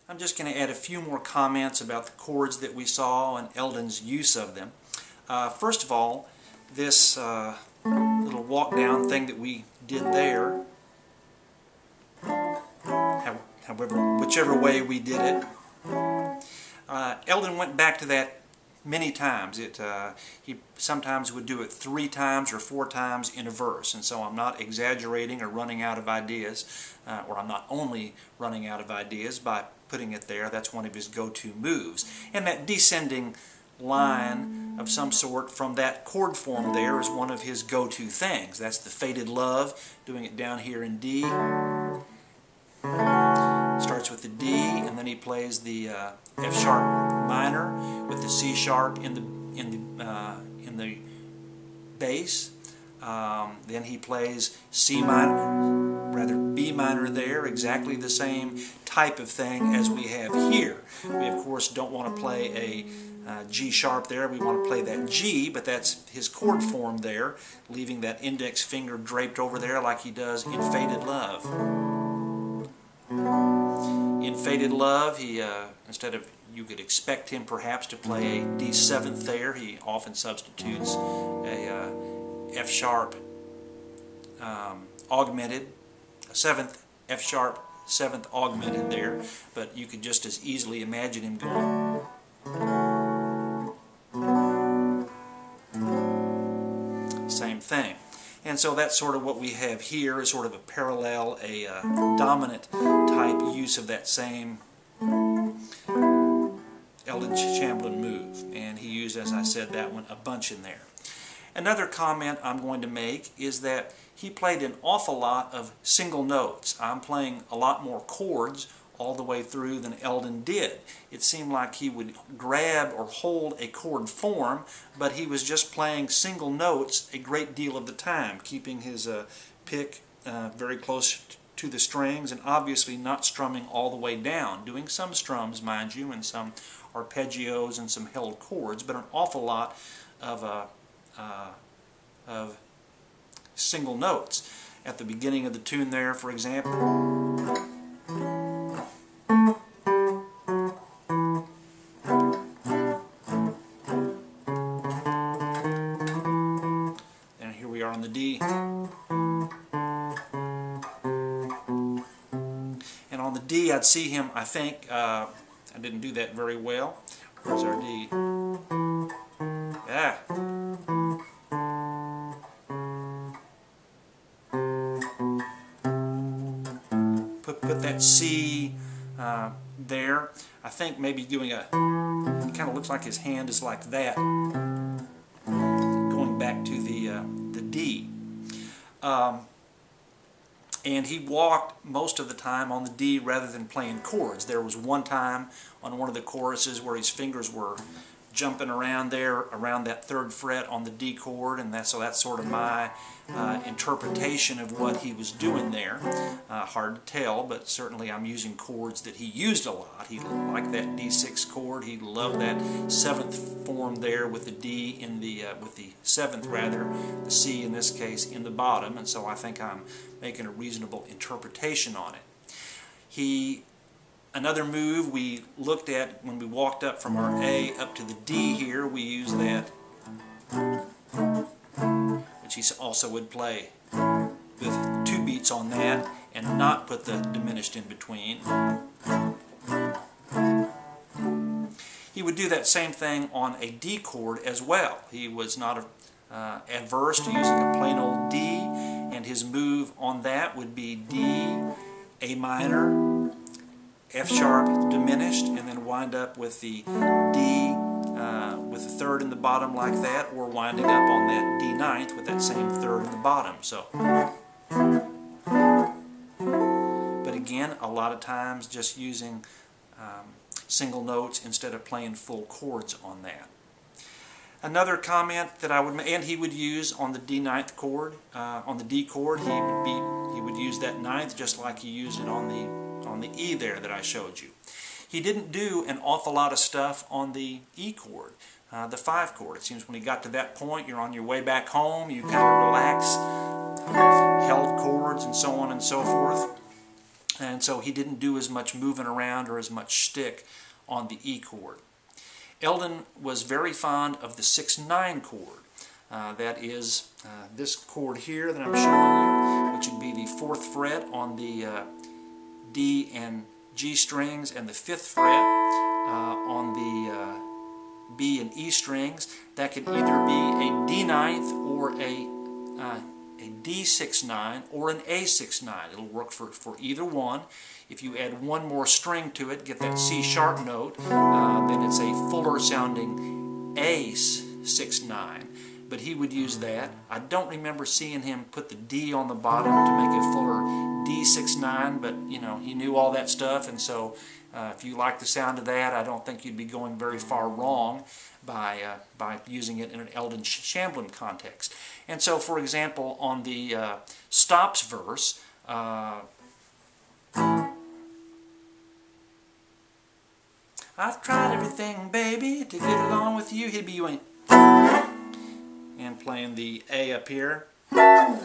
I'm just going to add a few more comments about the chords that we saw and Eldon's use of them. First of all, this little walk down thing that we did there, however, whichever way we did it, Eldon went back to that many times. He sometimes would do it 3 times or 4 times in a verse, and so I'm not exaggerating or running out of ideas, or I'm not only running out of ideas by putting it there. That's one of his go-to moves. And that descending line of some sort from that chord form there is one of his go-to things. That's the Faded Love, doing it down here in D. Starts with the D, and then he plays the F sharp minor with the C sharp in the bass. Then he plays B minor there, exactly the same type of thing as we have here. We of course don't want to play a G sharp there. We want to play that G, but that's his chord form there, leaving that index finger draped over there like he does in Faded Love. In Faded Love, he instead of, you could expect him perhaps to play a D7th there, he often substitutes a F sharp augmented, a 7th F sharp 7th augmented there, but you could just as easily imagine him going same thing. And so that's sort of what we have here, is sort of a parallel, a dominant type use of that same Eldon Shamblin move. And he used, as I said, that one a bunch in there. Another comment I'm going to make is that he played an awful lot of single notes. I'm playing a lot more chords all the way through than Eldon did. It seemed like he would grab or hold a chord form, but he was just playing single notes a great deal of the time, keeping his pick very close to the strings and obviously not strumming all the way down, doing some strums, mind you, and some arpeggios and some held chords, but an awful lot of single notes. At the beginning of the tune there, for example, and here we are on the D. And on the D, I'd see him, I think, I didn't do that very well. Where's our D? Yeah. Put that C there. I think maybe doing a, it kind of looks like his hand is like that, going back to the D. And he walked most of the time on the D rather than playing chords. There was one time on one of the choruses where his fingers were jumping around there, around that 3rd fret on the D chord, and so that's sort of my interpretation of what he was doing there. Hard to tell, but certainly I'm using chords that he used a lot. He liked that D6 chord. He loved that 7th form there with the D in the with the 7th rather, the C in this case in the bottom, and so I think I'm making a reasonable interpretation on it. Another move we looked at when we walked up from our A up to the D here, we used that, which he also would play with 2 beats on that and not put the diminished in between. He would do that same thing on a D chord as well. He was not adverse to using a plain old D, and his move on that would be D, A minor, F sharp diminished, and then wind up with the D with the 3rd in the bottom like that, or winding up on that D9th with that same 3rd in the bottom. So, but again, a lot of times just using single notes instead of playing full chords on that. Another comment that I would make, and he would use on the D9th chord, on the D chord, he would use that 9th just like he used it on the E there that I showed you. He didn't do an awful lot of stuff on the E chord, the 5 chord. It seems when he got to that point, you're on your way back home, you kind of relax, held chords and so on and so forth. and so he didn't do as much moving around or as much shtick on the E chord. Eldon was very fond of the 6-9 chord. That is this chord here that I'm showing you, which would be the 4th fret on the D and G strings, and the 5th fret on the B and E strings. That could either be a D9 or a D6-9 or an A6-9. It'll work for either one. If you add one more string to it, get that C sharp note, then it's a fuller sounding A6-9. But he would use that. I don't remember seeing him put the D on the bottom to make a fuller D6-9, but you know, he knew all that stuff, and so if you like the sound of that, I don't think you'd be going very far wrong by using it in an Eldon Shamblin context. And so, for example, on the stops verse, I've tried everything, baby, to get along with you. He'd be going and playing the A up here, and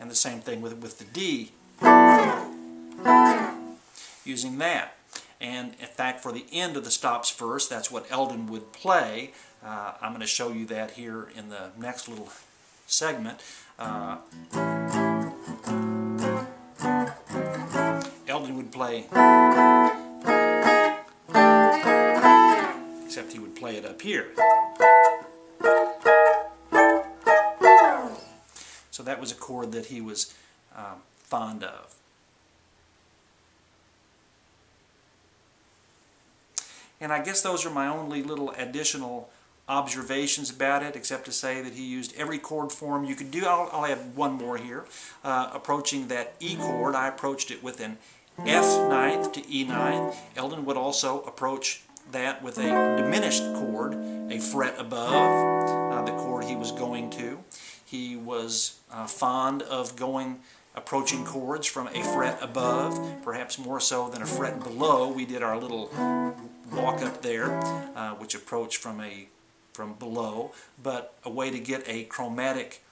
the same thing with the D, using that. And in fact, for the end of the stops verse, that's what Eldon would play. I'm going to show you that here in the next little segment. Eldon would play, except he would play it up here. So that was a chord that he was fond of. And I guess those are my only little additional observations about it, except to say that he used every chord form you could do. I'll add one more here. Approaching that E chord, I approached it with an F9 to E9. Eldon would also approach that with a diminished chord, a fret above the chord he was going to. He was fond of approaching chords from a fret above, perhaps more so than a fret below. We did our little walk up there, which approached from below, but a way to get a chromatic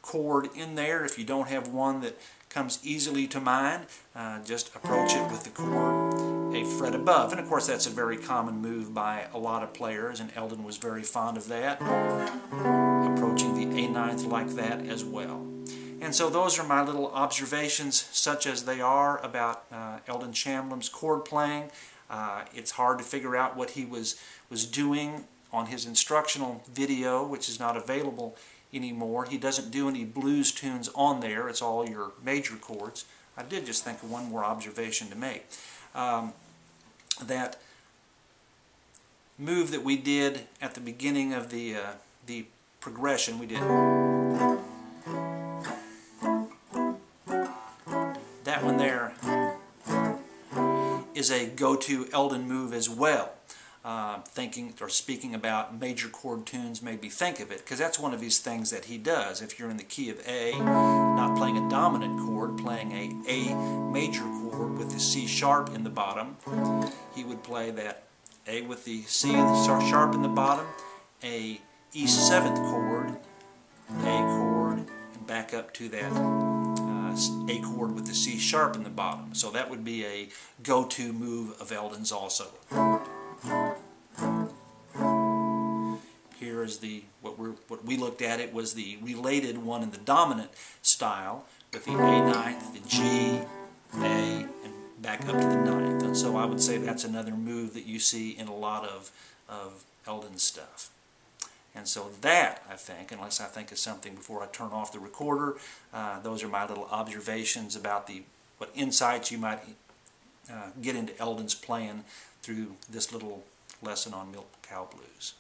chord in there. If you don't have one that comes easily to mind, just approach it with the chord a fret above. And of course that's a very common move by a lot of players, and Eldon was very fond of that, approaching the A9th like that as well. And so those are my little observations, such as they are, about Eldon Shamblin's chord playing. It's hard to figure out what he was doing on his instructional video, which is not available anymore. He doesn't do any blues tunes on there. It's all your major chords. I did just think of one more observation to make. That move that we did at the beginning of the progression, we did that one there, is a go-to Eldon move as well. Thinking or speaking about major chord tunes made me think of it, because that's one of his things that he does. If you're in the key of A, not playing a dominant chord, playing a major chord with the C sharp in the bottom, he would play that A with the C sharp in the bottom, a E7th chord, A chord, and back up to that A chord with the C sharp in the bottom. So that would be a go-to move of Eldon's also. Here is what we looked at. It was the related one in the dominant style with the A9th, the G, A, and back up to the 9th. And so I would say that's another move that you see in a lot of Eldon's stuff. And so that, I think, unless I think of something before I turn off the recorder, those are my little observations about what insights you might get into Eldon's playing through this little lesson on Milk Cow Blues.